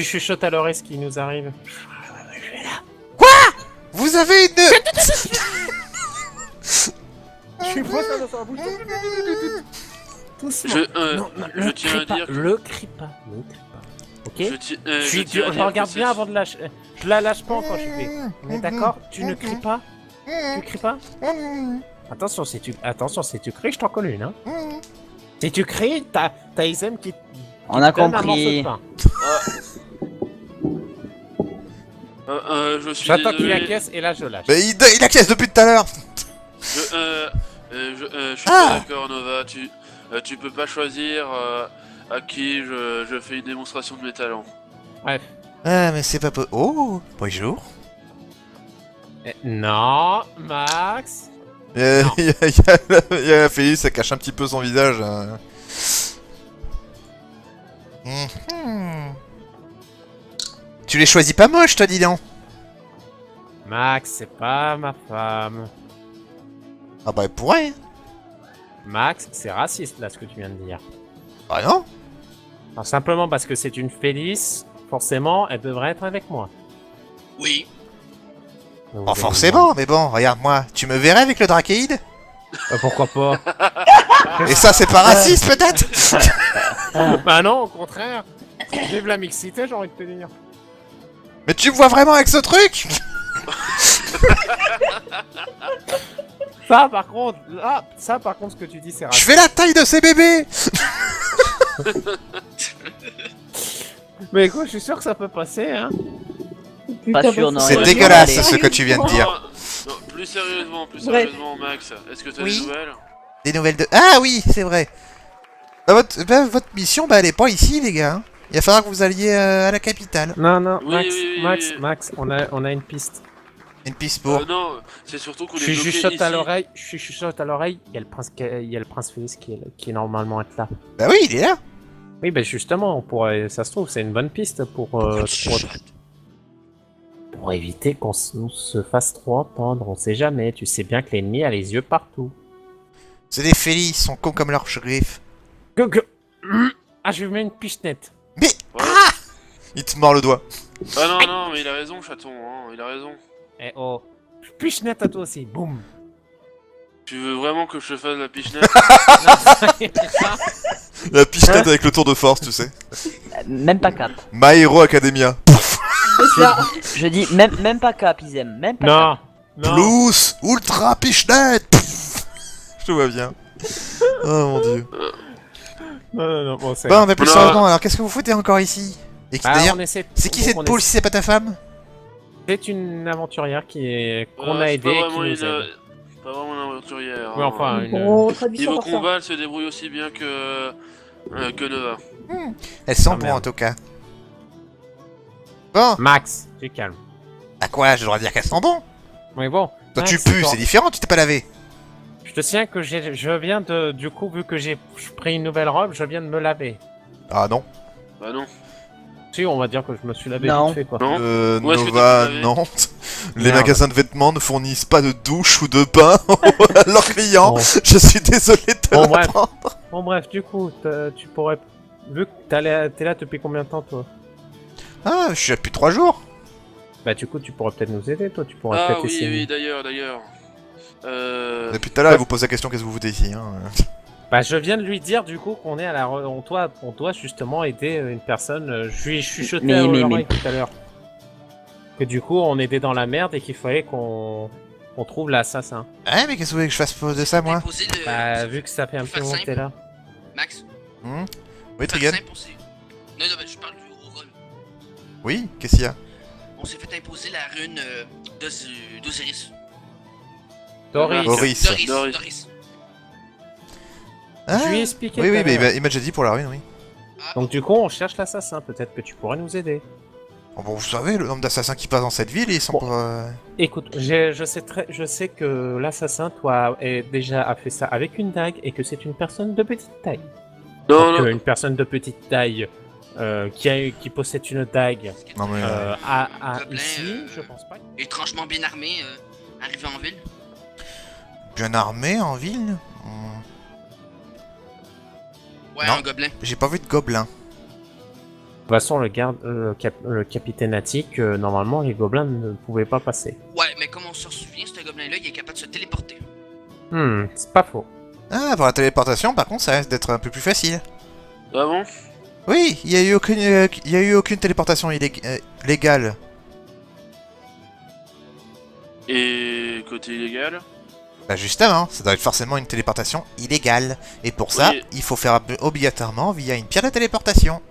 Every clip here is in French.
chuchote à l'oreille ce qui nous arrive. Vous avez une... Tu vois ça dans sa bouche. Doucement. Je tiens à dire que... Le crie pas. Ok. Je Je regarde bien avant de lâcher. Je la lâche pas encore, je fais. On est d'accord? Tu ne cries pas? Tu cries pas? Attention, si tu cries, je t'en colle une, hein. Si tu cries, t'as Isem qui On a te donne un morceau compris. de pain. je suis J'attends qu'il désolé. acquiesce et là je lâche. Mais il acquiesce depuis tout à l'heure. Je suis pas d'accord, Nova. Tu peux pas choisir à qui je fais une démonstration de mes talents. Bref. Ah, mais c'est pas possible. Oh, bonjour. Non, Max. Il y a la Félix, ça cache un petit peu son visage. Mhm. Tu les choisis pas moche, toi, dis donc. Max, c'est pas ma femme. Ah bah, elle pourrait. Max, c'est raciste là ce que tu viens de dire. Ah non. Alors, simplement parce que c'est une Félix, forcément, elle devrait être avec moi. Oui. Donc, Oh, forcément, mais bon, regarde-moi. Tu me verrais avec le Dracéide? pourquoi pas? Et ça, c'est pas raciste, peut-être? Bah non, au contraire. Vive la mixité, j'ai envie de te dire. Mais tu me vois vraiment avec ce truc? Ça par contre, ce que tu dis c'est Je raciste. fais la taille de ces bébés. Mais écoute, je suis sûr que ça peut passer, hein. Pas sûr, non. C'est Ouais, dégueulasse allez. ce que tu viens de dire. Non, plus sérieusement, Bref. Max. Est-ce que t'as Oui. des nouvelles? Des nouvelles de... Ah oui, c'est vrai. Bah, votre mission, bah, elle est pas ici, les gars. Hein. Il va falloir que vous alliez à la capitale. Non, non, Oui, Max, oui, oui, Max, oui. Max, on a une piste. Une piste pour... Non, c'est surtout qu'on est Je bloqué chuchote ici. à l'oreille, il y a le prince Félix qui est normalement être là. Bah oui, il est là. Oui, bah justement, ça se trouve, c'est une bonne piste pour éviter qu'on se fasse trop entendre. On sait jamais, tu sais bien que l'ennemi a les yeux partout. C'est des Félix, ils sont cons comme leur griffe. Ah, je lui mets une pichenette. Mais... Ouais. Ah, il te mord le doigt. Ah non, mais il a raison, chaton, hein, il a raison. Eh oh, pichenette à toi aussi, boum. Tu veux vraiment que je te fasse la pichenette? La pichenette avec le tour de force, tu sais. Même pas cap. My Hero Academia. C'est ça. Je dis même pas cap, ils aiment. Même pas cap. Non, non. Plus Ultra Pichenette. Je te vois bien. Oh mon dieu. Non, bon, c'est... Bon, mais plus Non. sérieusement, alors qu'est-ce que vous foutez encore ici? Et Ah, d'ailleurs, on essaie... c'est qui cette poule si c'est pas ta femme? C'est une aventurière qu'on a C'est aidée pas et vraiment qui nous aide. pas vraiment une aventurière. Oui, hein. enfin, une... Bon, traduction Niveau pour ça. combat, elle se débrouille aussi bien que Nova. Elles sont Ah, bons merde. en tout cas. Bon, Max, tu calmes. à quoi? J'ai le droit de dire qu'elles sont bons? Mais bon. Toi Max, tu pues, attends. c'est différent, tu t'es pas lavé. Je te tiens que je viens de... Du coup, vu que j'ai pris une nouvelle robe, je viens de me laver. Ah non. Bah non. Si, on va dire que je me suis lavé Non. vite fait, quoi. Non. Où est-ce que Nova, t'as pu laver non. Les Merde. magasins de vêtements ne fournissent pas de douche ou de bain à leurs clients. Bon. Je suis désolé de te Bon, bref. l'apprendre. Bon, bref, du coup, tu pourrais... Vu que t'es là depuis combien de temps, toi? Ah, je suis là depuis 3 jours. Bah, du coup, tu pourrais peut-être nous aider, toi. Tu pourrais Ah peut-être oui, essayer... oui, d'ailleurs. Depuis tout à l'heure, elle vous pose la question qu'est-ce que vous foutez ici. Hein. Bah, je viens de lui dire, du coup, qu'on est à la... On doit justement aider une personne... Je lui ai chuchoté Mais- à mais- l'oreille tout à l'heure. Que du coup, on était dans la merde et qu'il fallait qu'on trouve l'assassin. Ah, mais qu'est-ce que vous voulez que je fasse de ça, moi? Imposer le... Bah, vu que ça fait un petit Faire moment que t'es là. Max, Hmm Oui, faire Trigan? simple, non, mais je parle du au rôle. Oui, qu'est-ce qu'il y a? On s'est fait imposer la rune d'Osiris. Doris. Doris. Doris. Ah, Je lui ai expliqué oui, tout à oui, mais l'heure. il m'a déjà dit pour la rune, oui. Ah, Donc du coup, on cherche l'assassin. Peut-être que tu pourrais nous aider. Oh, bon, vous savez, le nombre d'assassins qui passent dans cette ville, ils sont Bon. pas... Écoute, je sais que l'assassin, toi, a fait ça avec une dague et que c'est une personne de petite taille. Non, Donc, non. une personne de petite taille qui possède une dague Non, mais... Gobelin, ici, je pense pas. étrangement bien armé, arrivé en ville. Bien armé en ville? Ouais, Non. un gobelin. J'ai pas vu de gobelin. toute façon, le capitaine Attic, normalement, les gobelins ne pouvaient pas passer. Ouais, mais comme on se souvient, ce gobelin-là, il est capable de se téléporter. C'est pas faux. Ah, pour la téléportation, par contre, ça risque d'être un peu plus facile. Ah bon? Oui, il y a eu aucune téléportation légale. Et côté illégal? Bah justement, ça doit être forcément une téléportation illégale. Et pour ça, Oui. il faut faire obligatoirement via une pierre de téléportation.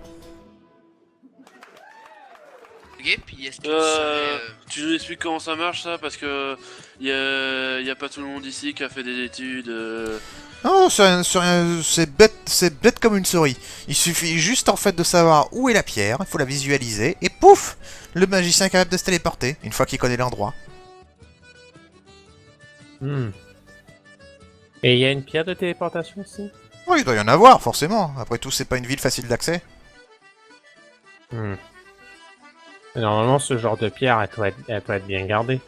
Ok, puis est-ce que tu saurais, Tu nous expliques comment ça marche ça? Parce que y a pas tout le monde ici qui a fait des études. Non, c'est bête comme une souris. Il suffit juste en fait de savoir où est la pierre, il faut la visualiser, et pouf! Le magicien est capable de se téléporter, une fois qu'il connaît l'endroit. Et il y a une pierre de téléportation aussi? Oui, il doit y en avoir, forcément. Après tout, c'est pas une ville facile d'accès. Et normalement, ce genre de pierre, elle doit être bien gardée.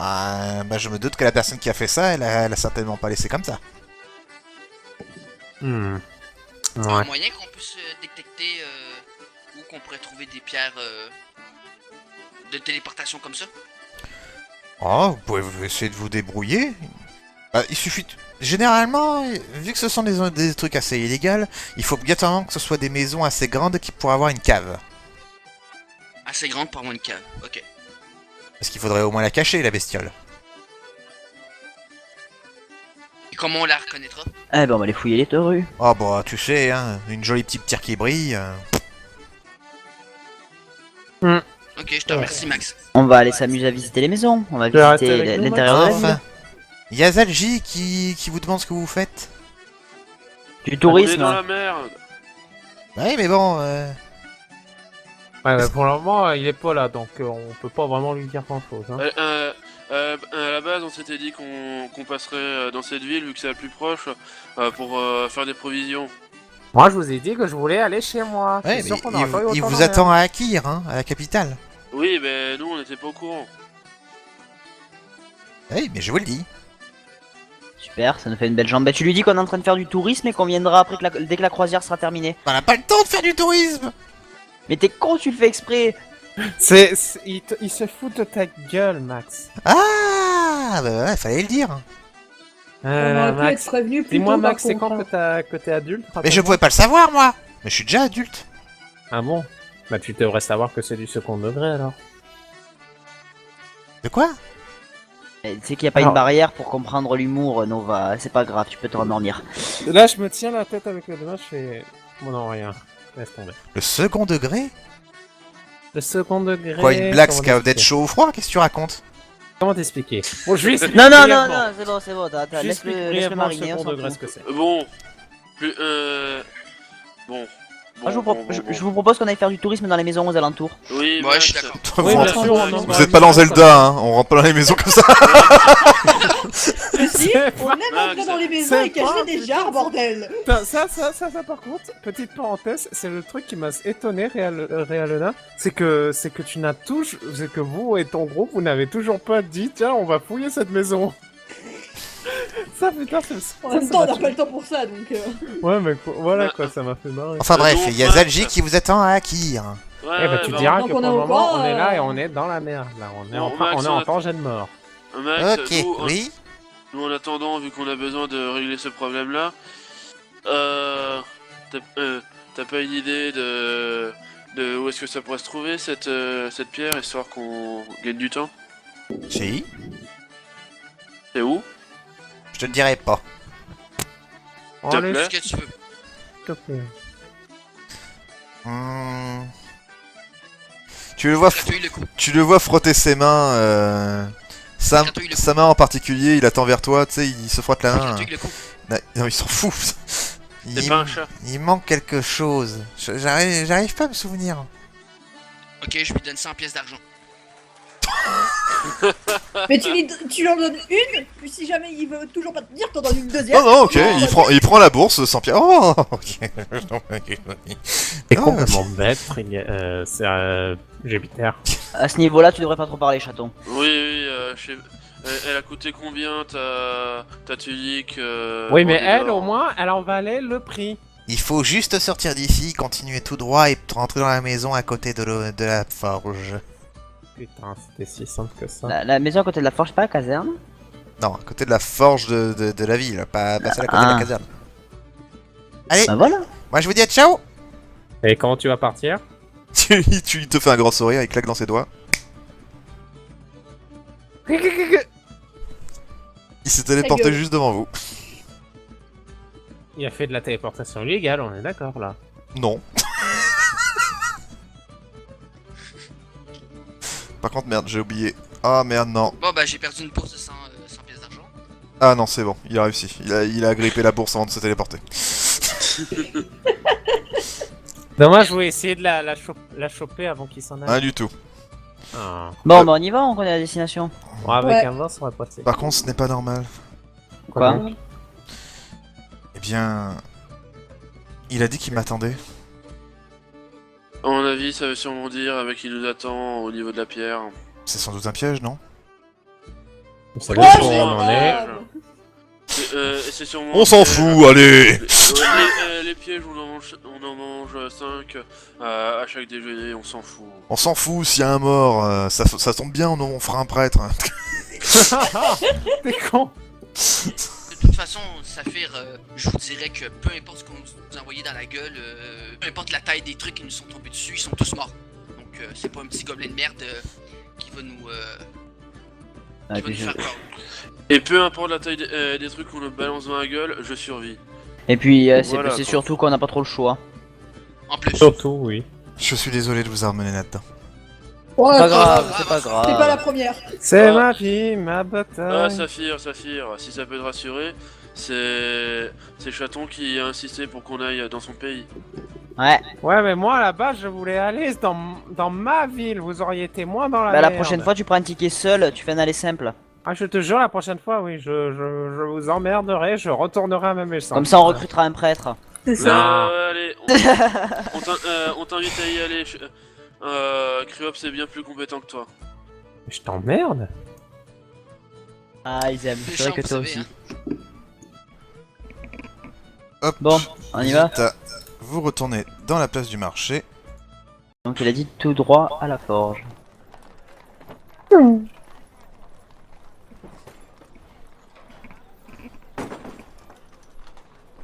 Ah, bah je me doute que la personne qui a fait ça, elle a certainement pas laissé comme ça. un Ouais. moyen qu'on puisse détecter où qu'on pourrait trouver des pierres de téléportation comme ça? Oh, vous pouvez essayer de vous débrouiller. Bah, il suffit... Généralement, vu que ce sont des trucs assez illégaux, il faut obligatoirement que ce soit des maisons assez grandes qui pourraient avoir une cave. Assez grande pour avoir une cave, ok. Parce qu'il faudrait au moins la cacher, la bestiole. Et comment on la reconnaîtra? Eh ben on va aller fouiller les rues. Oh bah, tu sais, hein, une jolie petite pierre qui brille... Ok, je te remercie, Max. On va aller s'amuser à visiter les maisons. On va Tu vas rester visiter avec nous, l'intérieur de la ville. Enfin, il y a Zalji qui vous demande ce que vous faites. Du On est tourisme. dans la merde. Oui, mais bon... Ouais, bah, pour le moment, il est pas là, donc on peut pas vraiment lui dire grand chose. Hein. À la base, on s'était dit qu'on passerait dans cette ville vu que c'est la plus proche pour faire des provisions. Moi, je vous ai dit que je voulais aller chez moi. Ouais, Je suis sûr mais qu'on aura pas eu il autant vous d'emmerde. attend à Akir, hein, à la capitale. Oui, mais nous on n'était pas au courant. Oui, mais je vous le dis. Super, ça nous fait une belle jambe. Bah, tu lui dis qu'on est en train de faire du tourisme et qu'on viendra après dès que la croisière sera terminée. On n'a pas le temps de faire du tourisme. Mais t'es con, tu le fais exprès. Il se fout de ta gueule, Max. Ah, bah ouais, fallait le dire. On aurait pu être Max, prévenu plus dis-moi, tôt, par Max, c'est quand contre, que t'es adulte? Mais je pouvais pas le savoir, moi. Mais je suis déjà adulte. Ah bon? Bah, tu devrais savoir que c'est du second degré, alors. De quoi? Tu sais qu'il n'y a pas Alors. une barrière pour comprendre l'humour, Nova. C'est pas grave, tu peux te rendormir. Là, je me tiens la tête avec le doigt, je fais... Bon, non, rien. Laisse tomber. Le second degré? Le second degré... Quoi, une blague, comment c'est capable d'être t'expliquer chaud ou froid? Qu'est-ce que tu racontes? Comment t'expliquer? Bon, je vais expliquer Non, non, non, brièvement. non, c'est bon, Je laisse-le explique brièvement le mariner. on second s'en degré, fout. ce que c'est. Bon, plus, bon. Ah, je vous propose qu'on aille faire du tourisme dans les maisons aux alentours. Oui, Ouais, Max, je suis d'accord. Oui, vous, bien sûr, on en vous êtes pas dans Zelda, hein. On rentre pas dans les maisons comme ça. Mais si, on aime Max, entrer dans les maisons c'est et cacher pas- des jarres, bordel. Putain, ça, par contre, petite parenthèse, c'est le truc qui m'a étonné, Réalena, c'est que tu n'as toujours, c'est que vous et ton groupe, vous n'avez toujours pas dit, tiens, on va fouiller cette maison. Ça, putain, En même temps, on n'a pas le temps pour ça, donc... Ouais, mais voilà quoi, ça m'a fait marrer. Enfin bref, donc, il y a Max. Zalji qui vous attend à Akir. Ouais, Eh bah, tu bah, diras donc que on pour est le au moment, courant, on est là et on est dans la merde, là. On est Bon, en train, Max, on est en danger de mort. Max, Ok, nous, oui. nous, en attendant, vu qu'on a besoin de régler ce problème-là, t'as pas une idée de où est-ce que ça pourrait se trouver cette pierre, histoire qu'on gagne du temps? Si. C'est où? Je te le dirai pas. Oh, te allez, plaît. Ce que tu veux. s'il te plaît. Hmm. Tu le vois, Gratouille le coup. tu le vois frotter ses mains. Gratouille le Sa main en particulier, il attend vers toi, tu sais, il se frotte la main. Gratouille le coup. Non, il s'en fout. C'est pas un chat. Il manque quelque chose. J'arrive pas à me souvenir. Ok, je lui donne 100 pièces d'argent. Mais tu leur donnes une, puis si jamais il veut toujours pas te dire, t'en donnes une deuxième. Oh non, ok, Non, il prend la bourse sans pierre. Oh, ok. C'est Oh, complètement bête, c'est Jupiter. À ce niveau-là, tu devrais pas trop parler, chaton. Oui, elle a coûté combien ta tunique? Oui, mais en elle, or au moins, elle en valait le prix. Il faut juste sortir d'ici, continuer tout droit et rentrer dans la maison à côté de la forge. Putain, c'était si simple que ça. La maison à côté de la forge, pas la caserne. Non, à côté de la forge de la ville, pas celle à côté de la Ah. caserne. Allez, Bah voilà. moi je vous dis à ciao. Et quand tu vas partir? Tu te fais un grand sourire, il claque dans ses doigts. Il s'est téléporté gueule. juste devant vous. Il a fait de la téléportation illégale, on est d'accord là. Non. Par contre, merde, j'ai oublié. Ah merde, non. Bon bah j'ai perdu une bourse de 100 pièces d'argent. Ah non, c'est bon, il a réussi. Il a grippé la bourse avant de se téléporter. Dommage, je voulais essayer de la choper avant qu'il s'en aille. Rien du tout. Ah. Bon, bah on y va, on connaît la destination. Bon, avec Ouais. un vent, ça aurait pas été. Par contre, ce n'est pas normal. Quoi donc Eh bien... Il a dit qu'il m'attendait. À mon avis, ça veut sûrement dire avec qui nous attend au niveau de la pierre. C'est sans doute un piège, non? Vous savez Ouais, où j'ai- on en est? Et c'est sûrement. On s'en fout, allez! Les pièges, on en mange 5 à chaque déjeuner, on s'en fout. On s'en fout, s'il y a un mort, ça tombe bien, on fera un prêtre. T'es con! De toute façon, Saphir, je vous dirais que peu importe ce qu'on nous a envoyé dans la gueule, peu importe la taille des trucs qui nous sont tombés dessus, ils sont tous morts. Donc c'est pas un petit gobelin de merde qui va nous, Ah, qui va puis nous je- faire peur. Et peu importe la taille des trucs qu'on nous balance dans la gueule, je survis. Et puis Voilà, c'est quoi. surtout qu'on n'a pas trop le choix. En plus, Surtout, oui. Je suis désolé de vous amener là-dedans. Ouais, Pas c'est grave, c'est pas grave. c'est pas la première. C'est Ah. ma vie, ma Ah, bataille. Saphir, si ça peut te rassurer, c'est Chaton qui a insisté pour qu'on aille dans son pays. Ouais, Ouais, mais moi, à la base, je voulais aller dans ma ville. Vous auriez été moins dans la bah la merde. prochaine fois tu prends un ticket seul, tu fais un aller simple. Ah, je te jure, la prochaine fois, oui, je vous emmerderai, je retournerai à ma maison. Comme ça on recrutera un prêtre. C'est ça. Non. Allez, on t'invite à y aller. Kryop, c'est bien plus compétent que toi. Je t'emmerde. Ah ils aiment, c'est vrai que vous toi savez, aussi. hein. Hop. Bon, on y va. Vite, vous retournez dans la place du marché. Donc il a dit tout droit à la forge.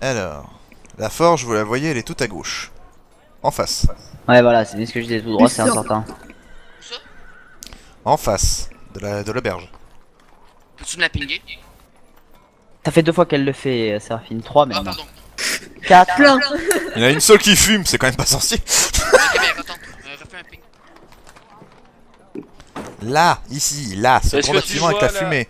Alors, la forge, vous la voyez, elle est toute à gauche. En face. Ouais voilà, c'est bien ce que je disais, tout droit c'est sûr. important. Où ça? En face de l'auberge. Peux-tu me la pinguer? Ça fait 2 fois qu'elle le fait, Séraphine. 3 Ah maintenant. pardon. 4. Plein. Il y en a une seule qui fume, c'est quand même pas sorcier. Ok, bien, attends, refais un ping. Là, ici, là, ce Est-ce grand que tu bâtiment avec vois, la là fumée.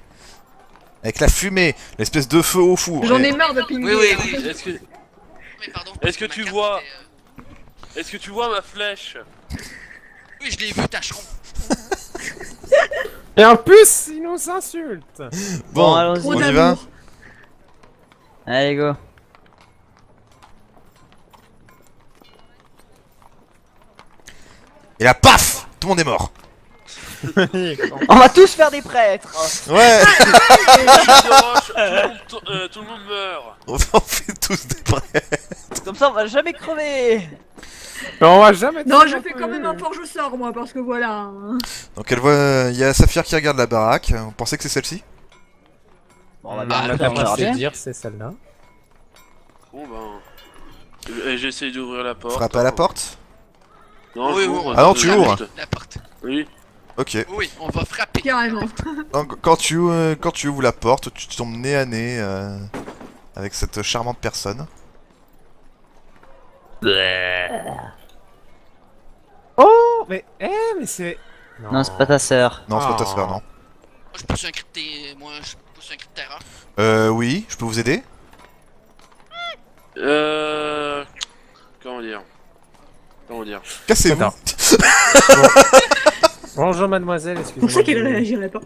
Avec la fumée, l'espèce de feu au four. J'en Et- ai marre de pinguer. Oui. Est-ce que, Mais pardon. Est-ce que ma tu carte vois- était, est-ce que tu vois ma flèche? Oui, je l'ai vu, tâcheron. Et en plus, il nous insulte. Bon, Bon, allons-y. Trop on y va. d'amour. Allez go. Et là, paf, tout le monde est mort. On va tous faire des prêtres. Ouais, Tout le monde meurt. on fait tous des prêts. Comme ça on va jamais crever. Mais on va jamais. Non, trouver je non fais plus. quand même un forge sort moi parce que voilà. hein. Donc elle voit, il y a Saphir qui regarde la baraque. Vous pensez que c'est celle-ci? Bon, on va Bah, bien la faire capacité charger. de dire, c'est celle-là. Bon ben. J'essaye d'ouvrir la porte. Frappe à la porte. Non, Oui, j'ouvre. oui. Ah non, tu ouvres. La porte. Oui. Ok. Oui, on va frapper. Carrément. Donc, quand tu ouvres la porte, tu tombes nez à nez avec cette charmante personne. Oh, mais c'est. Non, c'est pas ta sœur. Non, c'est pas ta Oh. sœur, non. Moi, je peux encrypter. Moi, je peux encrypter terreur. Oui, je peux vous aider? Comment dire? Cassez-vous. Attends. Bonjour mademoiselle, On excusez-moi. sait qu'elle réagirait pas.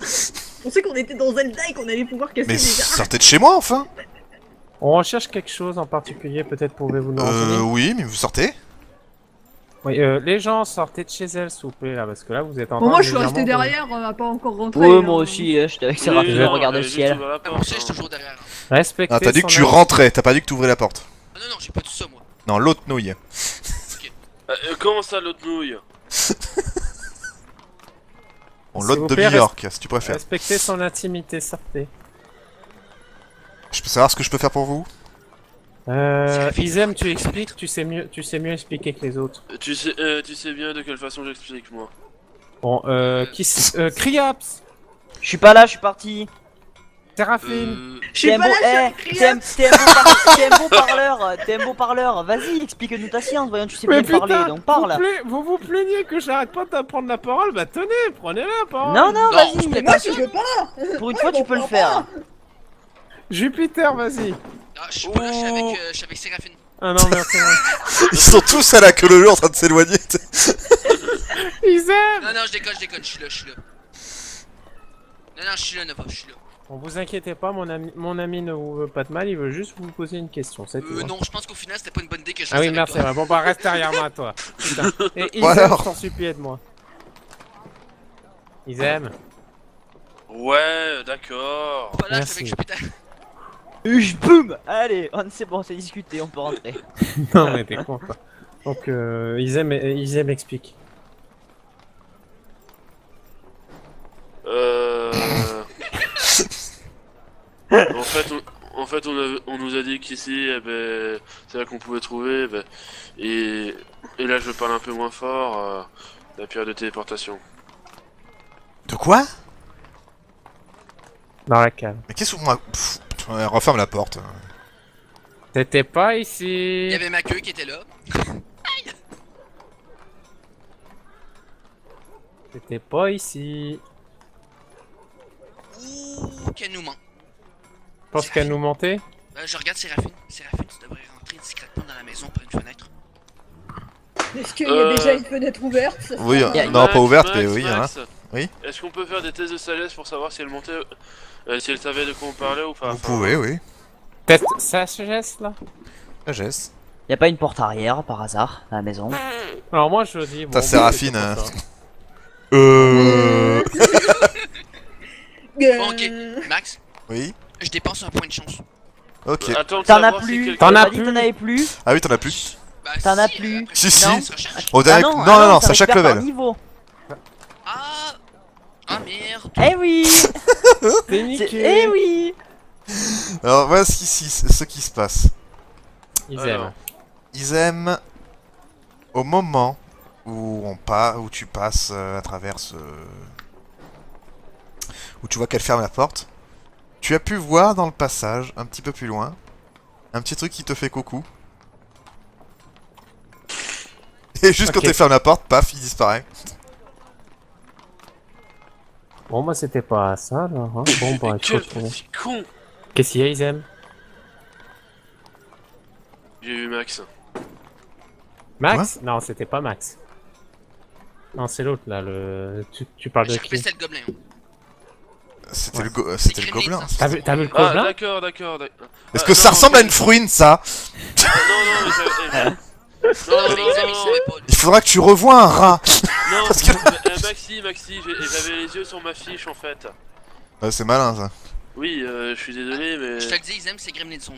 On sait qu'on était dans Zelda et qu'on allait pouvoir casser Mais des arts. sortez de chez moi, enfin. On recherche quelque chose en particulier, peut-être pouvez-vous nous renseigner. Oui, mais vous sortez? Oui, les gens, sortez de chez elle, s'il vous plaît, là, parce que là, vous êtes en train Bon, moi de je suis nous resté dire, bon, derrière, à pas encore rentrer. Oui, hein. moi aussi, j'étais avec Séraphine, Oui, on regarde le juste ciel. ouvrir la Ah, moi porte, aussi, je suis hein. toujours derrière. Respectez Ah, t'as dit que son tu âge. rentrais, t'as pas dit que tu ouvrais la porte. Ah, non, j'ai pas tout ça, moi. Non, l'autre nouille. Comment ça, l'autre nouille? Bon, S'il l'autre vous de plaît, New York, si tu préfères. Respectez son intimité, sortez. Je peux savoir ce que je peux faire pour vous? Isem, tu expliques, tu sais mieux expliquer que les autres. Tu sais bien de quelle façon j'explique, moi. Bon, Criops, Je suis pas là, je suis parti. Séraphine, Je suis T'es un pas beau- là, eh, t'es un beau parleur, t'es un beau parleur. Vas-y, explique-nous ta science, voyons, tu sais bien parler, donc parle. vous vous plaignez que j'arrête pas de prendre la parole, bah tenez, prenez la parole. Non, non, Non, vas-y, Mais y a moi, pas je de- veux pas. pour une fois, tu peux le faire. Jupiter, vas-y. Ah, je suis pas là, je suis avec Séraphine. Ah non, merci. Ils sont tous à la queue leu en train de s'éloigner. Isem. Non, non, je déconne, je suis là. Non, non, je suis là, Nova, je suis là. Bon, vous inquiétez pas, mon ami ne vous veut pas de mal, il veut juste vous poser une question, c'est tout. Hein. Non, je pense qu'au final, c'était pas une bonne idée que je Ah oui, reste merci, avec toi. ouais. Bon bah reste derrière moi, toi. Putain. Et Isem, Bon, alors. je t'en supplie, aide-moi. Isem. Ouais, d'accord. Voilà, je suis Merci. avec Jupiter. Boum. Allez, c'est bon, c'est discuté, on peut rentrer. Non mais t'es con, quoi. Donc, Isem explique. En fait, on nous a dit qu'ici, eh ben, c'est là qu'on pouvait trouver, ben, et là je parle un peu moins fort, la pierre de téléportation. De quoi? Dans la cave. Mais qu'est-ce que moi... Pff, ouais, referme la porte. T'étais pas Il ici. y avait ma queue qui était là. T'étais pas ici. Ouh, qu'elle nous ment. Je pense qu'elle nous mentait. Je regarde Séraphine. Séraphine, tu devrais rentrer discrètement dans la maison par une fenêtre. Est-ce qu'il y a déjà une fenêtre ouverte? ça Oui, serait- Y a- non, Max, pas ouverte, mais Max, oui, hein. Max, Oui. Est-ce qu'on peut faire des tests de sagesse pour savoir si elle montait, si elle savait de quoi on parlait ou pas? Vous pouvez, oui. Test sagesse là. Sagesse. Y a pas une porte arrière par hasard à la maison? Alors moi je dis. Bon, Ta bah, Séraphine, c'est hein. pour ça. Bon, ok. Max, Oui. je dépense un point de chance. Ok. Attends de T'en as savoir si plus. quelqu'un- T'en as T'as dit que plus. t'en avais plus. Ah oui, t'en as plus. Bah, T'en as si, plus. après, Si, si. non, ça recherche. Au dernier... Ah non, non, non, ça c'est à chaque récupère par level. niveau. Ah. Ah merde. Eh oui. T'es niqué. Eh oui. Alors, voilà ce qui se passe. Isem. Alors. Ils aiment au moment où tu passes à travers ce... où tu vois qu'elle ferme la porte. Tu as pu voir dans le passage, un petit peu plus loin, un petit truc qui te fait coucou. Et juste quand Ok. elle ferme la porte, paf, il disparaît. Bon bah c'était pas ça là. Hein. Bon bah il faut Quel trouver. petit con! Qu'est-ce qu'il y a Isem? J'ai vu Max. Max? Non c'était pas Max. Non c'est l'autre là. Tu parles de J'ai repris, qui? c'était le gobelin. hein. C'était Ouais. c'était le Gremlins, gobelin. hein. T'as vu le Ah, gobelin? d'accord. Est-ce que ça ressemble à une fruine, ça? Non, mais ça... Non, Mais les amis, ça avait pas. Il faudra que tu revoies un rat. Non, Parce que- Maxi, j'avais les yeux sur ma fiche en fait. C'est malin, ça. Oui, je suis désolé, mais... Je te le dis, ils aiment ces Gremlins son.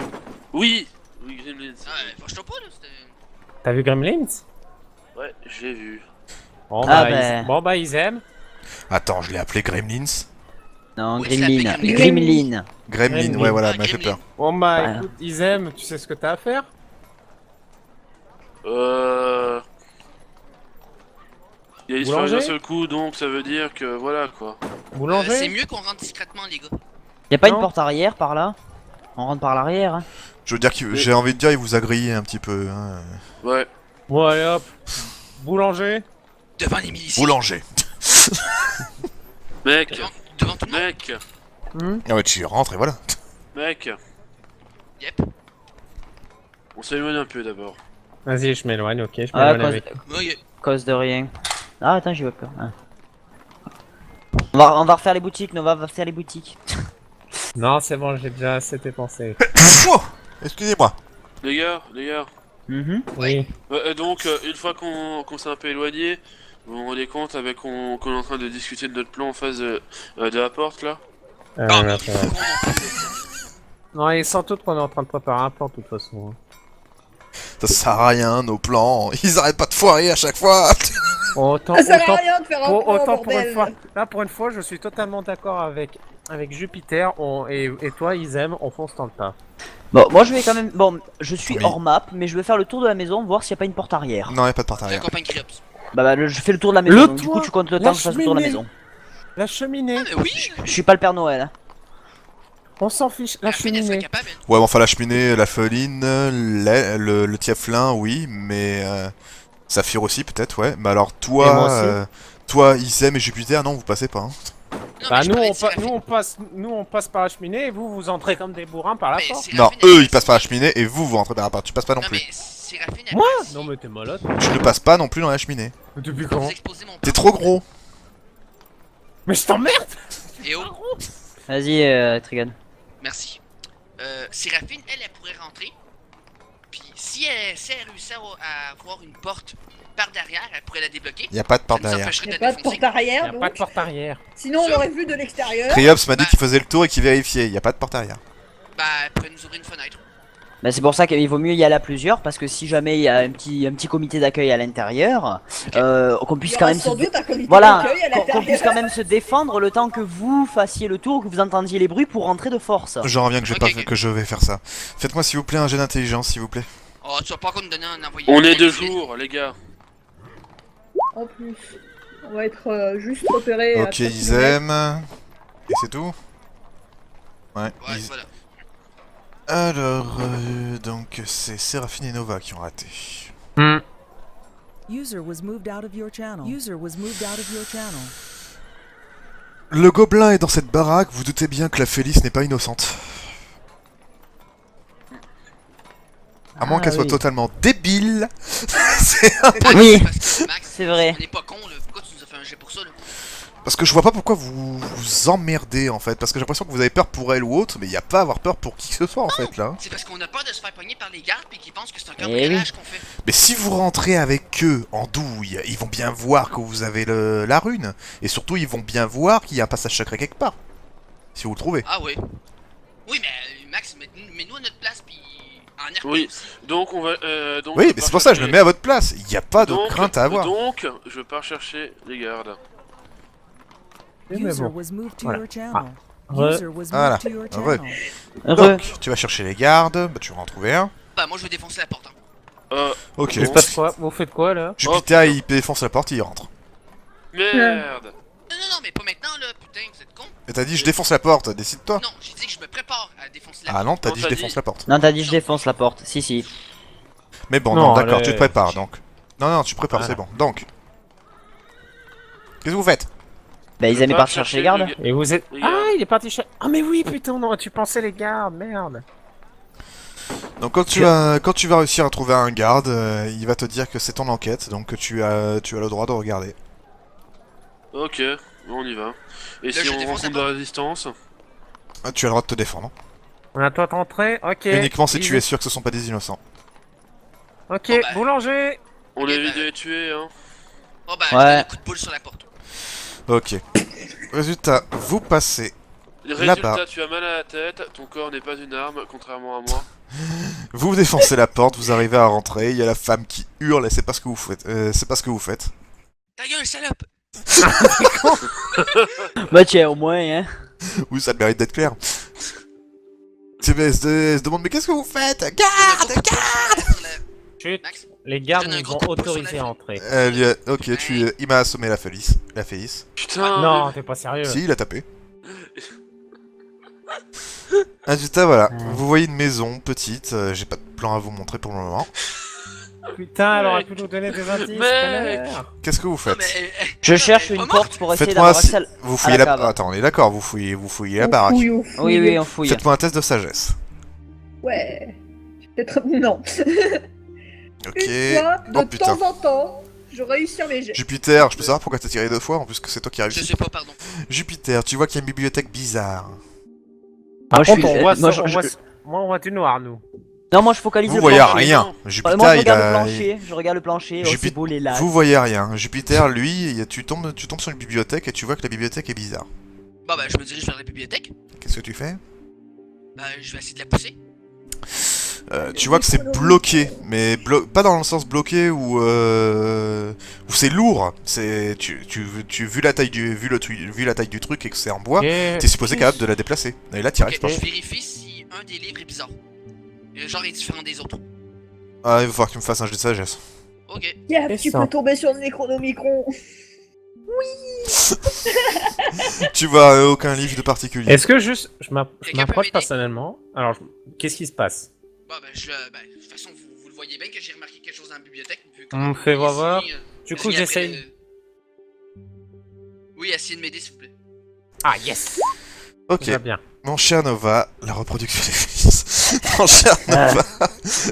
Oui, Gremlins. Ah, fâche-toi pas là, c'était. T'as vu Gremlins? Ouais, j'ai vu. Bon Ah bah, ben. bon bah Isem. Attends, je l'ai appelé Gremlins. Non, Oui, c'est appelé Gremlin. Gremlin. Gremlin. Gremlin, Gremlin. ouais, voilà, Ah, elle m'a fait Gremlin. peur. Bon bah Ouais. écoute Isem, tu sais ce que t'as à faire? Il y a disparu Boulanger d'un seul coup, donc ça veut dire que voilà quoi. Boulanger? C'est mieux qu'on rentre discrètement, les gars. Y a pas Non. une porte arrière par là? On rentre par l'arrière. Hein. Je veux dire, j'ai envie de dire, il vous a grillé un petit peu. Hein. Ouais. Bon allez hop. Boulanger? Devant les miliciens. Boulanger. Mec, Devant tout le monde. mec, Ah ouais, tu rentres et voilà. mec. Yep. On s'éloigne un peu d'abord. Vas-y je m'éloigne, ok, je Ah, m'éloigne avec. Ouais, cause de rien. Ah, attends, j'y vois pas. Ah. On va refaire les boutiques, Nova va refaire les boutiques. Non c'est bon, j'ai déjà assez dépensé. Oh, excusez-moi. Les gars. Mhm. Oui. Donc, une fois qu'on s'est un peu éloigné, vous vous rendez compte avec qu'on est en train de discuter de notre plan en face de la porte là? Ah, mais Attends. Non, ils sentent tous qu'on est en train de préparer un plan de toute façon. Hein. Ça sert à rien, nos plans. Ils arrêtent pas de foirer à chaque fois. Autant, Ça sert à autant, rien de faire un plan, autant pour une bordel. fois. Là, pour une fois, je suis totalement d'accord avec Jupiter et toi, Isem, on fonce dans le tas. Bon, moi je vais quand même. Bon, je suis Oui. hors map, mais je vais faire le tour de la maison, voir s'il n'y a pas une porte arrière. Non, y a pas de porte arrière. J'accompagne Kriops. Je fais le tour de la maison. Le Donc, du toit, coup, tu comptes le la temps que je fasse le tour de la cheminée. maison. La cheminée, Ah, mais oui! Je suis pas le Père Noël. Hein. on s'en fiche. La Raphaël, elle serait cheminée. capable, elle. Ouais, mais enfin, la cheminée, la feline, le tieflin, oui, mais... Saphir aussi, peut-être, ouais. Mais alors, Et moi toi... aussi. toi, Isem et Jupiter, non, vous passez pas, hein. Non, Bah mais je nous parlais on, de Séraphine. nous on passe par la cheminée et vous entrez comme des bourrins par la Mais porte. Séraphine, Non, elle eux, a ils passent par la signé. cheminée et vous rentrez par la porte. Tu passes pas non Non, plus. mais Séraphine, elle Moi a signé. Non mais t'es malade. Tu ne passes pas non plus dans la cheminée. Depuis Vous quand exposez mon T'es plan. trop gros. Mais je t'emmerde. Et oh, Vas-y, Trigon. merci. Séraphine, elle pourrait rentrer. Puis si elle réussit à avoir une porte par derrière, elle pourrait la débloquer. Y a pas de Ça porte nous derrière. empêcherait Y de a pas la de porte défoncer. Y arrière, a pas de donc. porte arrière. Sinon, on l'aurait vu de l'extérieur. Criops m'a dit Bah. qu'il faisait le tour et qu'il vérifiait. Y a pas de porte arrière. Bah, elle pourrait nous ouvrir une fenêtre. Bah, c'est pour ça qu'il vaut mieux y aller à plusieurs, parce que si jamais il y a un petit comité d'accueil à l'intérieur, qu'on Il puisse y quand aura même sans doute un comité Voilà, d'accueil à qu'on puisse l'intérieur. quand même se défendre le temps que vous fassiez le tour, que vous entendiez les bruits pour rentrer de force. J'en reviens que je vais, Ok, pas, ok. que je vais faire ça. Faites-moi s'il vous plaît un jet d'intelligence, s'il vous plaît. Oh, tu vas pas encore nous donner un envoyé. On est de invisible. jour, les gars. En plus, on va être juste repéré. à Ok, 30 Isem. Et c'est tout. Ouais. Ouais, voilà. Alors, donc c'est Séraphine et Nova qui ont raté. User was moved out of your channel. User was moved out of your channel. Le gobelin est dans cette baraque, vous doutez bien que la Félix n'est pas innocente. À moins Ah qu'elle soit oui. totalement débile. Max, Oui. parce que Max, C'est vrai. on est pas con là. Pourquoi tu nous as fait un jet pour ça là? Parce que je vois pas pourquoi vous vous emmerdez en fait. Parce que j'ai l'impression que vous avez peur pour elle ou autre, mais il y a pas à avoir peur pour qui que ce soit en fait là. C'est parce qu'on a peur de se faire pogner par les gardes puis qu'ils pensent que c'est un Eh cambriolage qu'on fait. Mais si vous rentrez avec eux en douille, ils vont bien voir que vous avez la rune. Et surtout, ils vont bien voir qu'il y a un passage secret quelque part. Si vous le trouvez. Ah oui. Oui, mais Max, mets-nous à notre place puis en RP Oui. aussi. Donc on va. Donc, Oui, je mais pars c'est pour ça que je le chercher- mets à votre place. Il n'y a pas de Donc- crainte à avoir. Donc, je pars chercher les gardes. Oui, mais User bon. was moved to Voilà. your channel. Re- User was Voilà. moved to your Re. channel. Heureux. Donc, tu vas chercher les gardes. Bah, tu vas en trouver un. Bah, moi je vais défoncer la porte. Hein. Ok. Il se passe quoi Vous faites quoi là Jupiter, il défonce la porte, il rentre. Merde. Non, mais pas maintenant là, putain, vous êtes con. Et t'as dit, je défonce la porte, décide-toi. Non, j'ai dit que je me prépare à défoncer la Ah non, t'as Non, dit, je t'as défonce dit. la porte. Non, t'as dit je défonce la porte. Si, si. Mais bon, Non, non, d'accord, allez. tu te prépares donc. Non, tu prépares, Voilà. c'est bon. Donc. Qu'est-ce que vous faites? Bah, ils Je aimaient pars pas chercher les gardes. les- Et vous êtes... Les gardes. Ah, il est parti chez... Ah mais oui, putain, non, tu pensais les gardes, merde. Donc quand tu vas réussir à trouver un garde, il va te dire que c'est ton enquête, donc tu as le droit de regarder. Ok, on y va. Et Là, si je on défonce la rencontre de la résistance? Ah, tu as le droit de te défendre. On a toi d'entrer, ok. Uniquement si tu Bisous. es sûr que ce sont pas des innocents. Ok, Bon, bah. boulanger. On Ok, évite bah. de les tuer, hein. Oh bah, Ouais. je donne un coup de boule sur la porte. Ok. Résultat, vous passez. Résultat, Là-bas. tu as mal à la tête, ton corps n'est pas une arme, contrairement à moi. Vous défoncez la porte, vous arrivez à rentrer, il y a la femme qui hurle et c'est pas ce que vous faites. C'est pas ce que vous faites. Ta gueule, salope! Bah, tiens, au moins, hein. Oui, ça le mérite d'être clair. Elle se demande mais qu'est-ce que vous faites? Garde! Chut, Max, les gardes Je donne un nous gros ont coup de pouce sur autorisé la à fille. entrer. Ok, il m'a assommé la Félix. La Félix. Putain! Non, mais- t'es pas sérieux. Si, il a tapé. Résultat, voilà. Vous voyez une maison petite. J'ai pas de plan à vous montrer pour le moment. Putain, elle aurait Mec. pu nous donner des indices, Mec. connard. Qu'est-ce que vous non faites? mais. Je cherche elle est une pas morte. porte pour essayer Faites-moi d'avoir accès. vous fouillez la la... cave. Attends, on est d'accord, vous fouillez la On baraque. fouille, on fouille. Oui, oui, on fouille. Faites-moi un test de sagesse. Ouais. Peut-être. Non. Ok. Une fois, de Oh putain. temps en temps, je réussis mes jets. Jupiter, je peux savoir pourquoi t'as tiré 2 fois en plus que c'est toi qui as Je réussi. sais pas, pardon. Jupiter, tu vois qu'il y a une bibliothèque bizarre. Par Moi, je contre, suis- on voit, moi, ça- je- moi, on voit du noir, nous. Non, moi je focalise Vous le voyez plancher. rien. Moi Jupiter, je il regarde le a. plancher, je regarde le plancher, oh, Jupiter- c'est beau les lacs. Vous voyez rien. Jupiter, lui, tu tombes sur une bibliothèque et tu vois que la bibliothèque est bizarre. Bah, je me dirige vers la bibliothèque. Qu'est-ce que tu fais? Bah, je vais essayer de la pousser. Tu vois que c'est bloqué, mais pas dans le sens bloqué où c'est lourd. C'est vu la taille du la taille du truc et que c'est en bois, Et- t'es supposé capable de la déplacer. Et là, t'y arrives Ok, pas. je vérifie si un des livres est bizarre. Genre est différent des autres. Ah, il va falloir que tu me fasses un jet de sagesse. Ok. Yeah, Et tu ça. peux tomber sur le Necronomicron. Tu vois aucun livre de particulier. Est-ce que juste, je Quelqu'un peut m'approche m'aider personnellement. Alors, qu'est-ce qui se passe? Bon, ben, de toute façon, vous le voyez bien que j'ai remarqué quelque chose dans la bibliothèque. Vu que On me vous fait voyez voir. ici, Du coup, rien après j'essaye. Oui, essayez de m'aider, s'il vous plaît. Ah, yes! Ok, Ça va bien. mon cher Nova, la reproduction des fils. Mon cher Nova,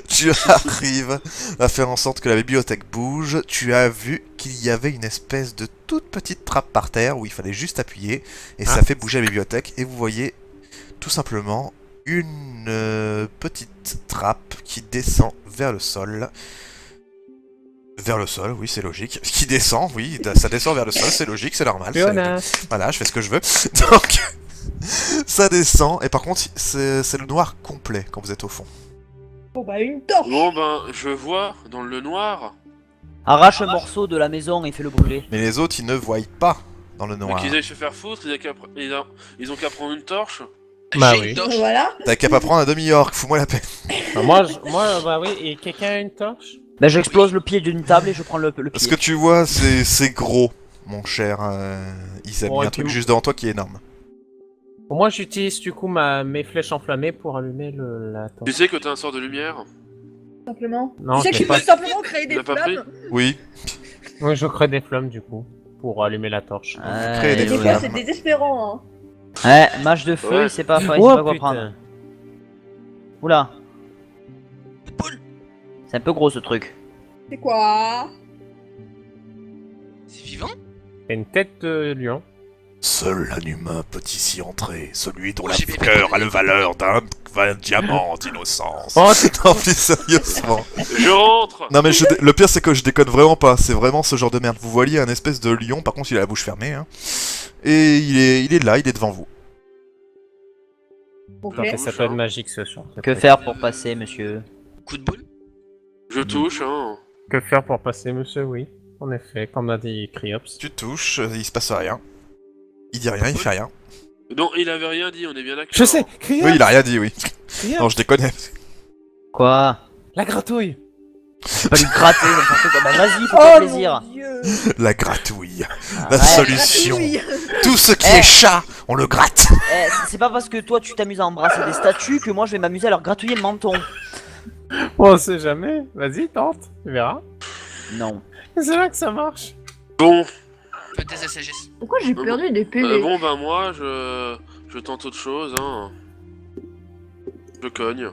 tu arrives à faire en sorte que la bibliothèque bouge. Tu as vu qu'il y avait une espèce de toute petite trappe par terre où il fallait juste appuyer et ça fait bouger la bibliothèque. Et vous voyez tout simplement une petite trappe qui descend vers le sol. Vers le sol, oui, c'est logique. Qui descend, oui, ça descend vers le sol, c'est logique, c'est normal. Jonas. Voilà, je fais ce que je veux. Donc, ça descend, et par contre, c'est le noir complet quand vous êtes au fond. Bon bah une torche. Bon ben, je vois dans le noir. Arrache un morceau de la maison et fais-le brûler. Mais les autres, ils ne voient pas dans le noir. Donc ils aillent se faire foutre, ils ont qu'à prendre une torche. Bah J'ai oui. une torche. Voilà. T'as qu'à pas prendre un demi-orc, fous-moi la peine. Bah, moi, bah oui. Et quelqu'un a une torche? Ben j'explose le pied d'une table et je prends le pied. Ce que tu vois, c'est gros, mon cher Isam. Bon, Il y a et un truc puis- juste devant toi qui est énorme. Bon, moi, j'utilise du coup mes flèches enflammées pour allumer la torche. Tu sais que t'as un sort de lumière. Simplement. Non, tu sais je que l'ai tu peux pas. simplement créer Tu des l'as pas flammes. Oui, Oui, je crée des flammes du coup pour allumer la torche. créez des Des flammes. fois c'est désespérant hein. Ouais, mâche de feu, Ouais. il sait pas, il sait Oh pas quoi prendre. putain! Oula, Paul, c'est un peu gros ce truc. C'est quoi? c'est vivant? C'est une tête de lion. Seul un humain peut ici entrer, celui dont Oh, la j'ai bien cœur compris. a le valeur d'un diamant d'innocence. Oh, Non, plus sérieusement. Je rentre. Non mais le pire c'est que je déconne vraiment pas, c'est vraiment ce genre de merde. Vous voyez un espèce de lion, par contre il a la bouche fermée, hein. Et il est là, il est devant vous. Ok. Genre, ça peut être magique ce soir. Que faire pour passer, monsieur? Coup de boule? Je touche, hein. Que faire pour passer, monsieur? Oui, en effet, comme a dit Criops. Tu touches, il se passe rien. Il dit rien, il fait rien. Non, il avait rien dit, on est bien d'accord. Je sais, Criops! Oui, il a rien dit, oui. Criops, Non, je déconne. Quoi? la gratouille! Pas lui gratter n'importe quoi. Bah vas-y, fais-toi Oh plaisir. mon dieu. La gratouille. La Arrête. solution. Gratouille. Tout ce qui Eh. est chat, on le gratte. Eh, c'est pas parce que toi tu t'amuses à embrasser des statues que moi je vais m'amuser à leur gratouiller le menton. On sait jamais, vas-y, tente, tu verras. Non. C'est là que ça marche. Bon, Fais tes sagesse. Pourquoi j'ai perdu des PV? bon ben moi, je tente autre chose, hein. Je cogne.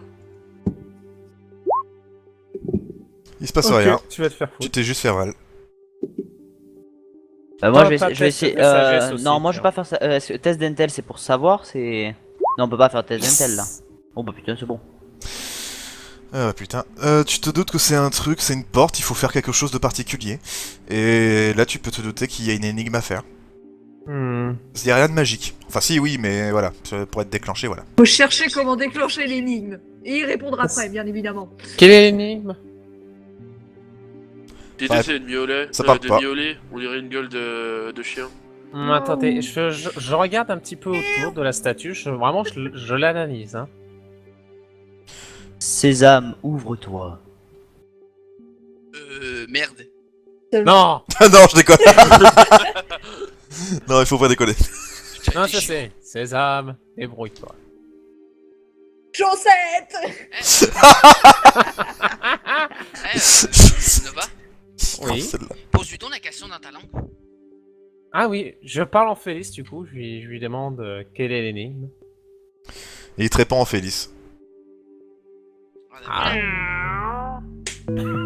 Il se passe Ok, rien. tu vas te faire Tu foutre. t'es juste fait mal. Bah moi Ah, je pas vais, je vais test essayer. de sagesse aussi, non, moi je vais tiens. pas faire ça. Est-ce que test d'intel c'est pour savoir, c'est. Non, on peut pas faire test d'intel là. Oh bah putain, c'est bon. Ah putain. Tu te doutes que c'est un truc, c'est une porte, il faut faire quelque chose de particulier. Et là, tu peux te douter qu'il y a une énigme à faire. Hmm. Il y a rien de magique. Enfin, si, oui, mais voilà, pour être déclenché, voilà. Faut chercher comment déclencher l'énigme. Et y répondre après, bien évidemment. Quelle est l'énigme? Si Ouais, t'essayes de miauler, ça part pas. miauler, on dirait une gueule de chien. Attendez, je regarde un petit peu autour de la statue, je l'analyse. Hein. Sésame, ouvre-toi. Merde. Non! Ah non, je déconne. Non, il faut pas déconner. Non, je sais. Sésame, débrouille-toi. Chaussette. Nova, Oui. Celle-là. pose-lui donc la question dans ta langue. Ah oui, je parle en Félix du coup, je lui demande quelle est l'énigme. Et il te répond en Félix. Ah.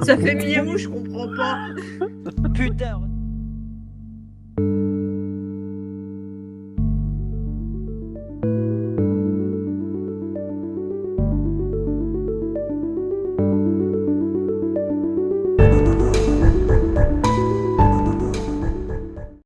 Ça fait Miaou, je comprends pas. Putain.